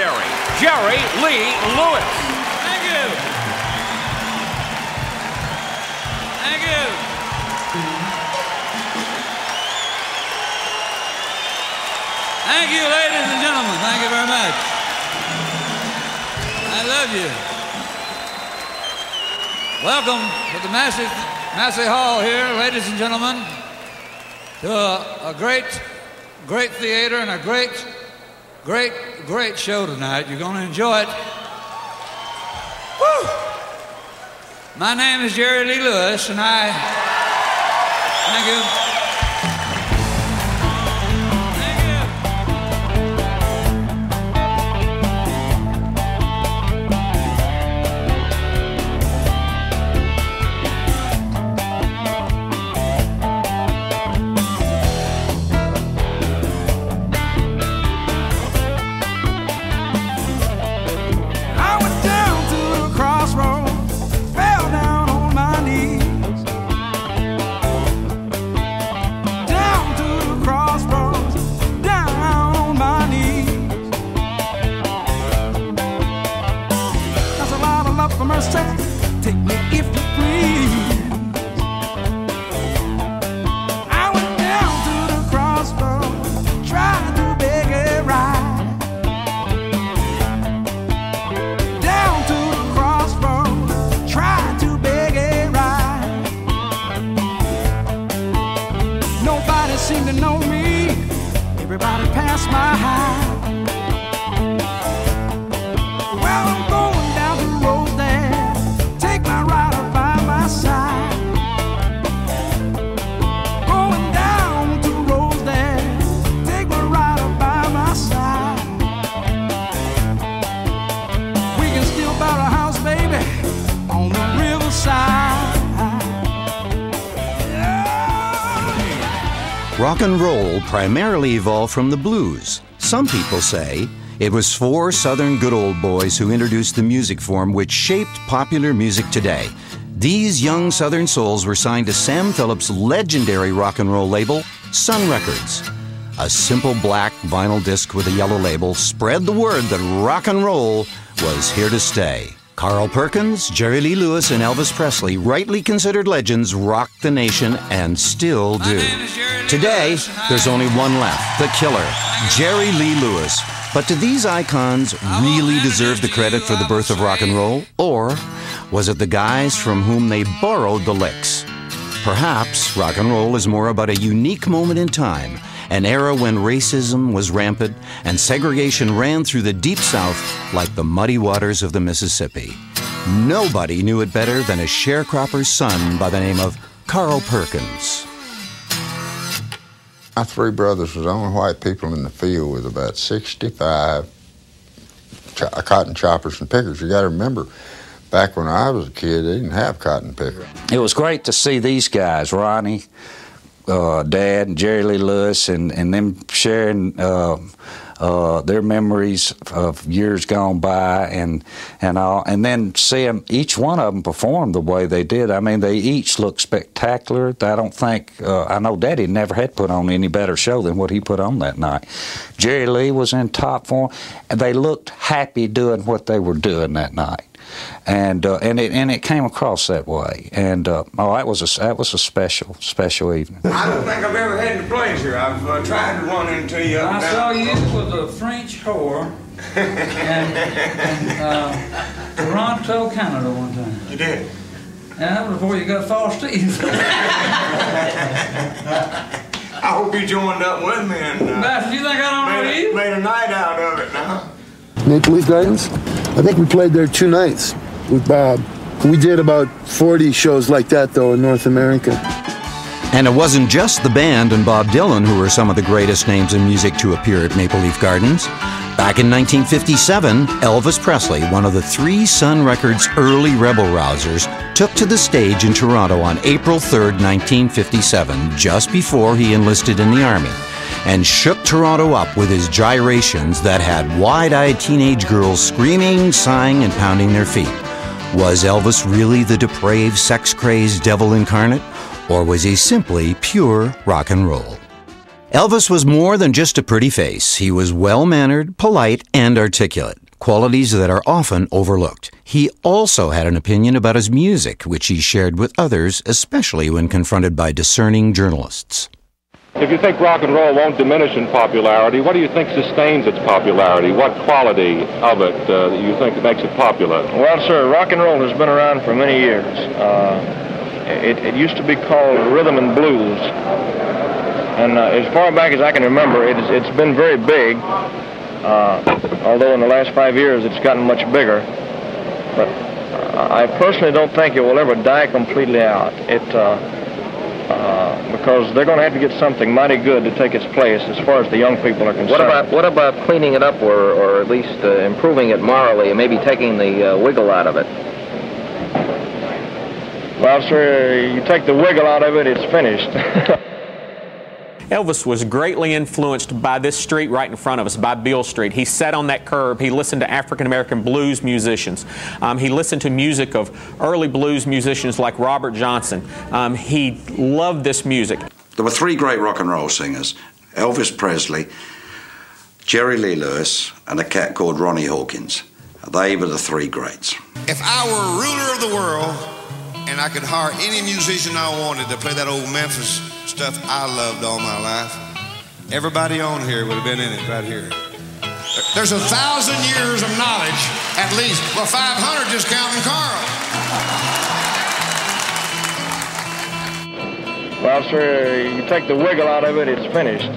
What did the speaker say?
Jerry Lee Lewis. Thank you. Thank you. Thank you, ladies and gentlemen. Thank you very much. I love you. Welcome to the Massey Hall here, ladies and gentlemen, to a great theater and a great show tonight. You're going to enjoy it. Woo! My name is Jerry Lee Lewis, and thank you. Take me if you please. I went down to the crossroads, trying to beg a ride. Down to the crossroads, trying to beg a ride. Nobody seemed to know me. Everybody passed my high. Well, I'm going down the road there. Take my rider by my side. Going down to road there. Take my rider by my side. We can still buy a house, baby, on the riverside. Rock and roll primarily evolved from the blues. Some people say it was 4 Southern good old boys who introduced the music form which shaped popular music today. These young Southern souls were signed to Sam Phillips' legendary rock and roll label, Sun Records. A simple black vinyl disc with a yellow label spread the word that rock and roll was here to stay. Carl Perkins, Jerry Lee Lewis, and Elvis Presley, rightly considered legends, rocked the nation and still do. Today, there's only one left, the killer, Jerry Lee Lewis. But do these icons really deserve the credit for the birth of rock and roll? Or was it the guys from whom they borrowed the licks? Perhaps rock and roll is more about a unique moment in time, an era when racism was rampant and segregation ran through the Deep South like the muddy waters of the Mississippi. Nobody knew it better than a sharecropper's son by the name of Carl Perkins. My 3 brothers was the only white people in the field with about 65 cotton choppers and pickers. You got to remember, back when I was a kid, they didn't have cotton pickers. It was great to see these guys, Ronnie, Dad, and Jerry Lee Lewis, and them sharing their memories of years gone by, and then seeing each one of them perform the way they did. I mean, they each looked spectacular. I don't think I know Daddy never had put on any better show than what he put on that night. Jerry Lee was in top form, and they looked happy doing what they were doing that night. And it came across that way, and that was a special evening. I don't think I've ever had the pleasure. I've tried to run into you. I saw you with a French whore in Toronto, Canada one time. You did? Yeah, that was before you got false teeth. I hope you joined up with me and Master, you think I don't know you? Made a night out of it now. Maple Leaf Gardens? I think we played there 2 nights with Bob. We did about 40 shows like that, though, in North America. And it wasn't just the band and Bob Dylan who were some of the greatest names in music to appear at Maple Leaf Gardens. Back in 1957, Elvis Presley, one of the 3 Sun Records' early rebel-rousers, took to the stage in Toronto on April 3rd, 1957, just before he enlisted in the Army, and shook Toronto up with his gyrations that had wide-eyed teenage girls screaming, sighing, and pounding their feet. Was Elvis really the depraved, sex-crazed devil incarnate, or was he simply pure rock and roll? Elvis was more than just a pretty face. He was well-mannered, polite, and articulate, qualities that are often overlooked. He also had an opinion about his music, which he shared with others, especially when confronted by discerning journalists. If you think rock and roll won't diminish in popularity, what do you think sustains its popularity? What quality of it that you think makes it popular? Well, sir, rock and roll has been around for many years. It used to be called rhythm and blues. And as far back as I can remember, it's been very big. Although in the last 5 years it's gotten much bigger. But I personally don't think it will ever die completely out. Because they're going to have to get something mighty good to take its place as far as the young people are concerned. What about cleaning it up or at least improving it morally and maybe taking the wiggle out of it? Well, sir, you take the wiggle out of it, it's finished. Elvis was greatly influenced by this street right in front of us, by Beale Street. He sat on that curb. He listened to African-American blues musicians. He listened to music of early blues musicians like Robert Johnson. He loved this music. There were three great rock and roll singers, Elvis Presley, Jerry Lee Lewis, and a cat called Ronnie Hawkins. They were the three greats. If I were ruler of the world and I could hire any musician I wanted to play that old Memphis stuff I loved all my life, everybody on here would have been in it right here. There's 1,000 years of knowledge, at least. Well, 500 just counting Carl. Well, sir, you take the wiggle out of it, it's finished.